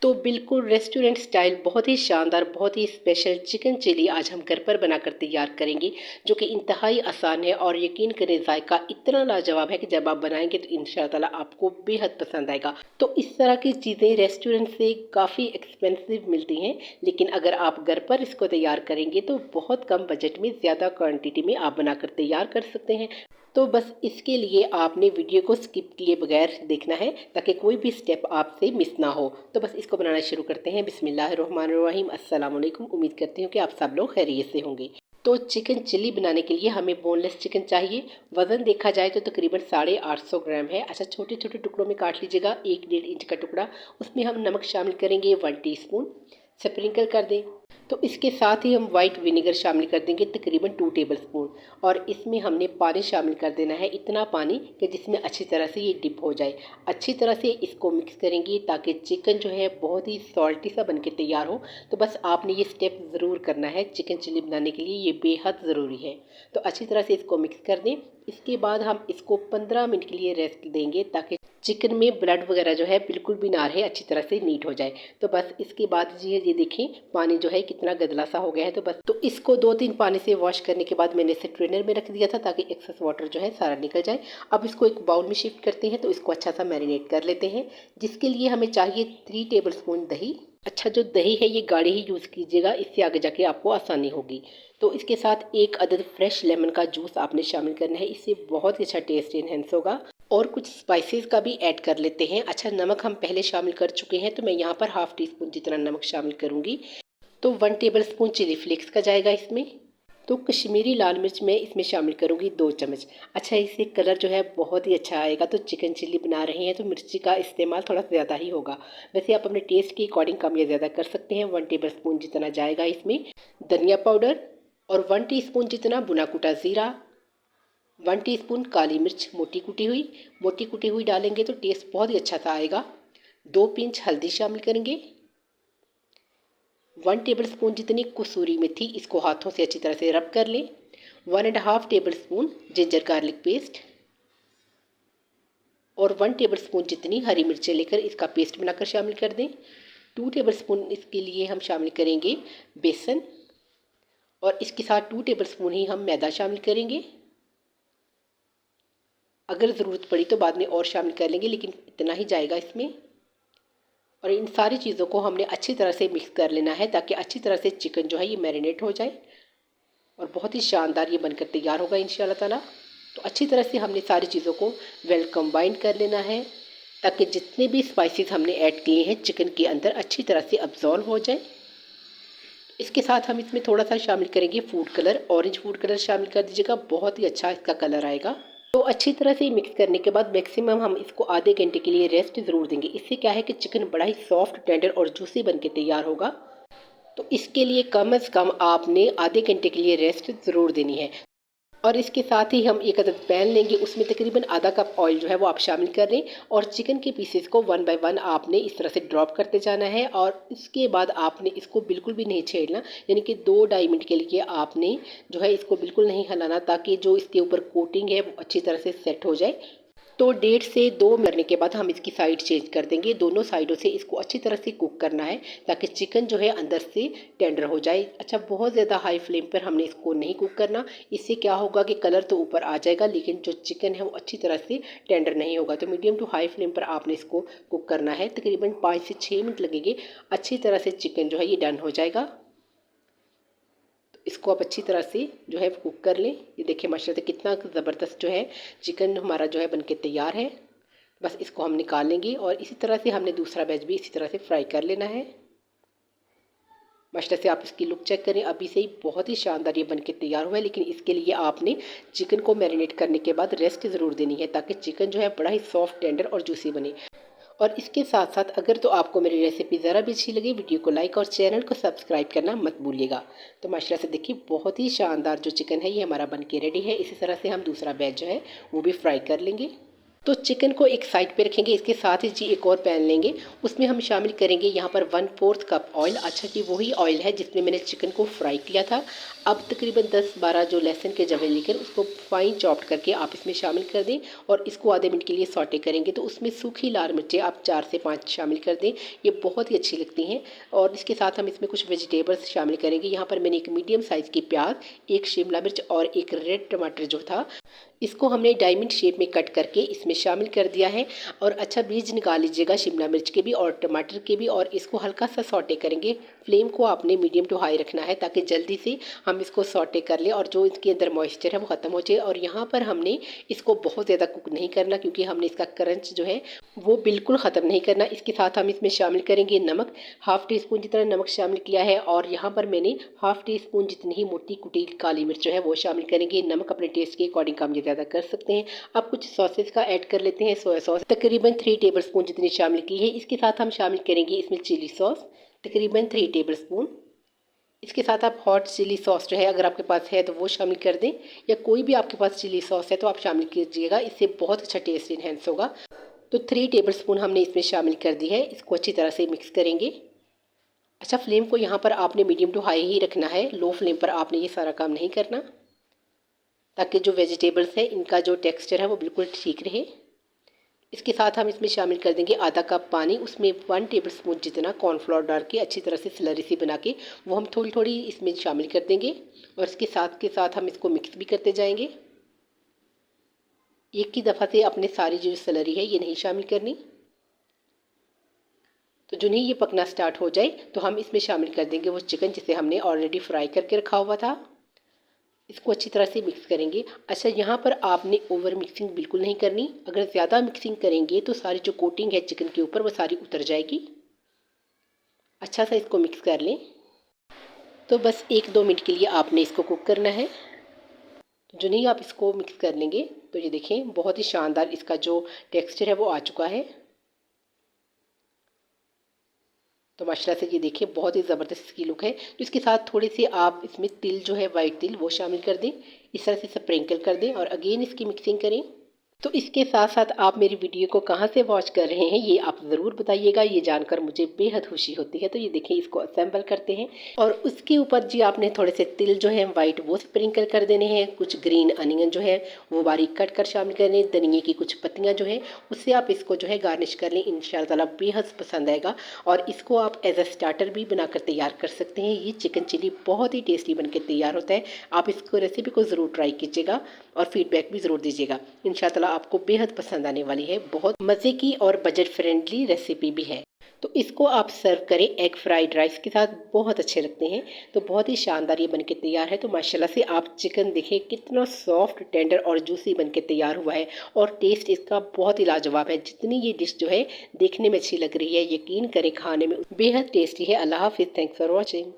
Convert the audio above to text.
तो बिल्कुल restaurant style बहुत ही शानदार, बहुत ही स्पेशल चिकन चिली आज हम घर पर बनाकर तैयार करेंगे, जो कि इंतहाई आसान है और यकीन करें जायका इतना लाजवाब है कि जब आप बनाएंगे तो इंशाल्लाह ताला आपको बेहद पसंद आएगा। तो इस तरह की चीज़ें रेस्टोरेंट से काफ़ी एक्सपेंसिव मिलती हैं, लेकिन अगर आप घर पर इसको तैयार करेंगे तो बहुत कम बजट में ज़्यादा क्वांटिटी में आप बनाकर तैयार कर सकते हैं। तो बस इसके लिए आपने वीडियो को स्किप किए बगैर देखना है ताकि कोई भी स्टेप आपसे मिस ना हो। तो बस इसको बनाना शुरू करते हैं। बिस्मिल्लाहिर्रहमानिर्रहीम। अस्सलाम वालेकुम। उम्मीद करती हूँ कि आप सब लोग खैरियत से होंगे। तो चिकन चिल्ली बनाने के लिए हमें बोनलेस चिकन चाहिए। वज़न देखा जाए तो तकरीबन 850 ग्राम है। अच्छा, छोटे छोटे टुकड़ों में काट लीजिएगा। 1 डेढ़ इंच का टुकड़ा। उसमें हम नमक शामिल करेंगे 1 टीस्पून। स्प्रिंकल कर दें। तो इसके साथ ही हम वाइट विनेगर शामिल कर देंगे तकरीबन 2 टेबल स्पून। और इसमें हमने पानी शामिल कर देना है, इतना पानी कि जिसमें अच्छी तरह से ये डिप हो जाए। अच्छी तरह से इसको मिक्स करेंगे ताकि चिकन जो है बहुत ही सॉल्टी सा बन के तैयार हो। तो बस आपने ये स्टेप ज़रूर करना है, चिकन चिली बनाने के लिए ये बेहद ज़रूरी है। तो अच्छी तरह से इसको मिक्स कर दें। इसके बाद हम इसको 15 मिनट के लिए रेस्ट देंगे ताकि चिकन में ब्लड वगैरह जो है बिल्कुल भी ना रहे, अच्छी तरह से नीट हो जाए। तो बस इसके बाद ये देखें पानी जो है कितना गदला सा हो गया है। तो बस तो इसको 2-3 पानी से वॉश करने के बाद मैंने इसे ट्रेनर में रख दिया था ताकि एक्सेस वाटर जो है सारा निकल जाए। अब इसको एक बाउल में शिफ्ट करते हैं। तो इसको अच्छा सा मैरिनेट कर लेते हैं, जिसके लिए हमें चाहिए 3 टेबल स्पून दही। अच्छा, जो दही है ये गाढ़ी ही यूज़ कीजिएगा, इससे आगे जाके आपको आसानी होगी। तो इसके साथ 1 अदद फ्रेश लेमन का जूस आपने शामिल करना है, इससे बहुत ही अच्छा टेस्ट इनहेंस होगा। और कुछ स्पाइसेस का भी ऐड कर लेते हैं। अच्छा, नमक हम पहले शामिल कर चुके हैं तो मैं यहाँ पर 1/2 टीस्पून जितना नमक शामिल करूँगी। तो 1 टेबल स्पून चिली फ्लेक्स का जाएगा इसमें। तो कश्मीरी लाल मिर्च मैं इसमें शामिल करूँगी 2 चम्मच। अच्छा, इससे कलर जो है बहुत ही अच्छा आएगा। तो चिकन चिल्ली बना रहे हैं तो मिर्ची का इस्तेमाल थोड़ा ज़्यादा ही होगा। वैसे आप अपने टेस्ट के अकॉर्डिंग कम या ज़्यादा कर सकते हैं। 1 टेबल स्पून जितना जाएगा इसमें धनिया पाउडर। और 1 टीस्पून जितना भुना कुटा ज़ीरा। 1 टीस्पून काली मिर्च मोटी कुटी हुई डालेंगे तो टेस्ट बहुत ही अच्छा सा आएगा। 2 पिंच हल्दी शामिल करेंगे। 1 टेबल स्पून जितनी कसूरी मेथी, इसको हाथों से अच्छी तरह से रब कर लें। 1.5 table spoon ginger garlic paste. और 1 टेबल स्पून जितनी हरी मिर्चें लेकर इसका पेस्ट बनाकर शामिल कर दें। 2 टेबल स्पून इसके लिए हम शामिल करेंगे बेसन। और इसके साथ 2 टेबल स्पून ही हम मैदा शामिल करेंगे। अगर ज़रूरत पड़ी तो बाद में और शामिल कर लेंगे, लेकिन इतना ही जाएगा इसमें। और इन सारी चीज़ों को हमने अच्छी तरह से मिक्स कर लेना है ताकि अच्छी तरह से चिकन जो है ये मैरिनेट हो जाए और बहुत ही शानदार ये बनकर तैयार होगा इंशाल्लाह ताला। तो अच्छी तरह से हमने सारी चीज़ों को वेल कंबाइन कर लेना है ताकि जितने भी स्पाइसेस हमने ऐड किए हैं चिकन के अंदर अच्छी तरह से अब्जॉर्व हो जाए। इसके साथ हम इसमें थोड़ा सा शामिल करेंगे food colour. Orange food colour शामिल कर दीजिएगा, बहुत ही अच्छा इसका कलर आएगा। तो अच्छी तरह से मिक्स करने के बाद मैक्सिमम हम इसको आधे घंटे के लिए रेस्ट ज़रूर देंगे। इससे क्या है कि चिकन बड़ा ही सॉफ्ट, टेंडर और जूसी बन के तैयार होगा। तो इसके लिए कम से कम आपने आधे घंटे के लिए रेस्ट ज़रूर देनी है। और इसके साथ ही हम 1 अदद पैन लेंगे, उसमें तकरीबन आधा कप ऑयल जो है वो आप शामिल कर लें। और चिकन के पीसेस को 1 बाय 1 आपने इस तरह से ड्रॉप करते जाना है। और इसके बाद आपने इसको बिल्कुल भी नहीं छेड़ना, यानी कि 2-2.5 मिनट के लिए आपने जो है इसको बिल्कुल नहीं हिलाना ताकि जो इसके ऊपर कोटिंग है वो अच्छी तरह से सेट हो जाए। तो 1.5 से 2 मिनट करने के बाद हम इसकी साइड चेंज कर देंगे। दोनों साइडों से इसको अच्छी तरह से कुक करना है ताकि चिकन जो है अंदर से टेंडर हो जाए। अच्छा, बहुत ज़्यादा हाई फ्लेम पर हमने इसको नहीं कुक करना। इससे क्या होगा कि कलर तो ऊपर आ जाएगा लेकिन जो चिकन है वो अच्छी तरह से टेंडर नहीं होगा। तो मीडियम टू हाई फ्लेम पर आपने इसको कुक करना है। तकरीबन 5 से 6 मिनट लगेंगे, अच्छी तरह से चिकन जो है ये डन हो जाएगा। इसको आप अच्छी तरह से जो है कुक कर लें। ये देखिए माशाल्लाह कितना ज़बरदस्त जो है चिकन हमारा जो है बनके तैयार है। बस इसको हम निकाल लेंगे और इसी तरह से हमने दूसरा बैच भी इसी तरह से फ्राई कर लेना है। माशाल्लाह से आप इसकी लुक चेक करें, अभी से ही बहुत ही शानदार ये बनके तैयार हुआ है। लेकिन इसके लिए आपने चिकन को मैरिनेट करने के बाद रेस्ट ज़रूर देनी है ताकि चिकन जो है बड़ा ही सॉफ्ट, टेंडर और जूसी बने। और इसके साथ साथ अगर तो आपको मेरी रेसिपी ज़रा भी अच्छी लगी, वीडियो को लाइक और चैनल को सब्सक्राइब करना मत भूलिएगा। तो माशाल्लाह से देखिए बहुत ही शानदार जो चिकन है ये हमारा बन के रेडी है। इसी तरह से हम दूसरा बैच जो है वो भी फ्राई कर लेंगे। तो चिकन को एक साइड पे रखेंगे। इसके साथ ही जी एक और पैन लेंगे, उसमें हम शामिल करेंगे यहाँ पर 1/4 कप ऑयल। अच्छा जी वही ऑयल है जिसमें मैंने चिकन को फ्राई किया था। अब तकरीबन 10-12 जो लहसुन के जवे लेकर उसको फाइन चॉप्ड करके आप इसमें शामिल कर दें और इसको आधे मिनट के लिए सौटे करेंगे। तो उसमें सूखी लाल मिर्चें आप 4 से 5 शामिल कर दें, ये बहुत ही अच्छी लगती हैं। और इसके साथ हम इसमें कुछ वेजिटेबल्स शामिल करेंगे। यहाँ पर मैंने एक मीडियम साइज़ की प्याज, एक शिमला मिर्च और एक रेड टमाटर जो था, इसको हमने डायमंड शेप में कट करके इसमें शामिल कर दिया है। और अच्छा बीज निकाल लीजिएगा शिमला मिर्च के भी और टमाटर के भी, और इसको हल्का सा सौटे करेंगे। फ्लेम को आपने मीडियम टू हाई रखना है ताकि जल्दी से हम इसको सौटे कर लें और जो इसके अंदर मॉइस्चर है वो ख़त्म हो जाए। और यहाँ पर हमने इसको बहुत ज़्यादा कुक नहीं करना क्योंकि हमने इसका क्रंच जो है वो बिल्कुल ख़त्म नहीं करना। इसके साथ हम इसमें शामिल करेंगे नमक, हाफ़ टी स्पून जितना नमक शामिल किया है। और यहाँ पर मैंने हाफ़ टी स्पून जितनी ही मोटी कुटी काली मिर्च जो है वो शामिल करेंगे। नमक अपने टेस्ट के अकॉर्डिंग कम या ज़्यादा कर सकते हैं। अब कुछ सॉसेस का ऐड कर लेते हैं। सोया सॉस तकरीबन 3 टेबल स्पून जितनी शामिल की है। इसके साथ हम शामिल करेंगे इसमें चिली सॉस तकरीबन 3 टेबल स्पून। इसके साथ आप हॉट चिली सॉस जो है अगर आपके पास है तो वो शामिल कर दें, या कोई भी आपके पास चिली सॉस है तो आप शामिल कीजिएगा, इससे बहुत अच्छा टेस्ट इन्हेंस होगा। तो 3 टेबल स्पून हमने इसमें शामिल कर दी है। इसको अच्छी तरह से मिक्स करेंगे। अच्छा फ्लेम को यहाँ पर आपने मीडियम टू हाई ही रखना है, लो फ्लेम पर आपने ये सारा काम नहीं करना, ताकि जो वेजिटेबल्स हैं इनका जो टेक्सचर है वो बिल्कुल ठीक रहे। इसके साथ हम इसमें शामिल कर देंगे आधा कप पानी, उसमें 1 टेबल स्पून जितना कॉर्नफ्लोर डाल के अच्छी तरह से स्लरी सी बना के वो हम थोड़ी थोड़ी इसमें शामिल कर देंगे। और इसके साथ हम इसको मिक्स भी करते जाएंगे। एक ही दफ़ा से अपने सारी जो स्लरी है ये नहीं शामिल करनी। तो जो नहीं ये पकना स्टार्ट हो जाए तो हम इसमें शामिल कर देंगे वो चिकन जिसे हमने ऑलरेडी फ्राई करके रखा हुआ था। इसको अच्छी तरह से मिक्स करेंगे। अच्छा यहाँ पर आपने ओवर मिक्सिंग बिल्कुल नहीं करनी, अगर ज़्यादा मिक्सिंग करेंगे तो सारी जो कोटिंग है चिकन के ऊपर वो सारी उतर जाएगी। अच्छा सा इसको मिक्स कर लें। तो बस 1-2 मिनट के लिए आपने इसको कुक करना है। तो जो नहीं आप इसको मिक्स कर लेंगे तो ये देखें बहुत ही शानदार इसका जो टेक्सचर है वो आ चुका है। तो माशाल्लाह से ये देखिए बहुत ही ज़बरदस्त इसकी लुक है। तो इसके साथ थोड़ी सी आप इसमें तिल जो है वाइट तिल वो शामिल कर दें, इस तरह से स्प्रिंकल कर दें और अगेन इसकी मिक्सिंग करें। तो इसके साथ साथ आप मेरी वीडियो को कहाँ से वॉच कर रहे हैं ये आप ज़रूर बताइएगा, ये जानकर मुझे बेहद खुशी होती है। तो ये देखिए इसको असेंबल करते हैं और उसके ऊपर जी आपने थोड़े से तिल जो है वाइट वो स्प्रिंकल कर देने हैं। कुछ ग्रीन अनियन जो है वो बारीक कट कर शामिल करें, धनिए की कुछ पत्तियाँ जो है उससे आप इसको जो है गार्निश कर लें। इंशाअल्लाह ताला बेहद पसंद आएगा और इसको आप एज अ स्टार्टर भी बनाकर तैयार कर सकते हैं। ये चिकन चिली बहुत ही टेस्टी बनकर तैयार होता है। आप इसको रेसिपी को ज़रूर ट्राई कीजिएगा और फीडबैक भी ज़रूर दीजिएगा। इंशाअल्लाह आपको बेहद पसंद आने वाली है। बहुत मज़े की और बजट फ्रेंडली रेसिपी भी है। तो इसको आप सर्व करें एग फ्राइड राइस के साथ, बहुत अच्छे लगते हैं। तो बहुत ही शानदार ये बनके तैयार है। तो माशाल्लाह से आप चिकन देखें कितना सॉफ्ट टेंडर और जूसी बनके तैयार हुआ है और टेस्ट इसका बहुत ही लाजवाब है। जितनी ये डिश जो है देखने में अच्छी लग रही है, यकीन करें खाने में बेहद टेस्टी है। अल्लाह हाफिज़, थैंक्स फॉर वॉचिंग।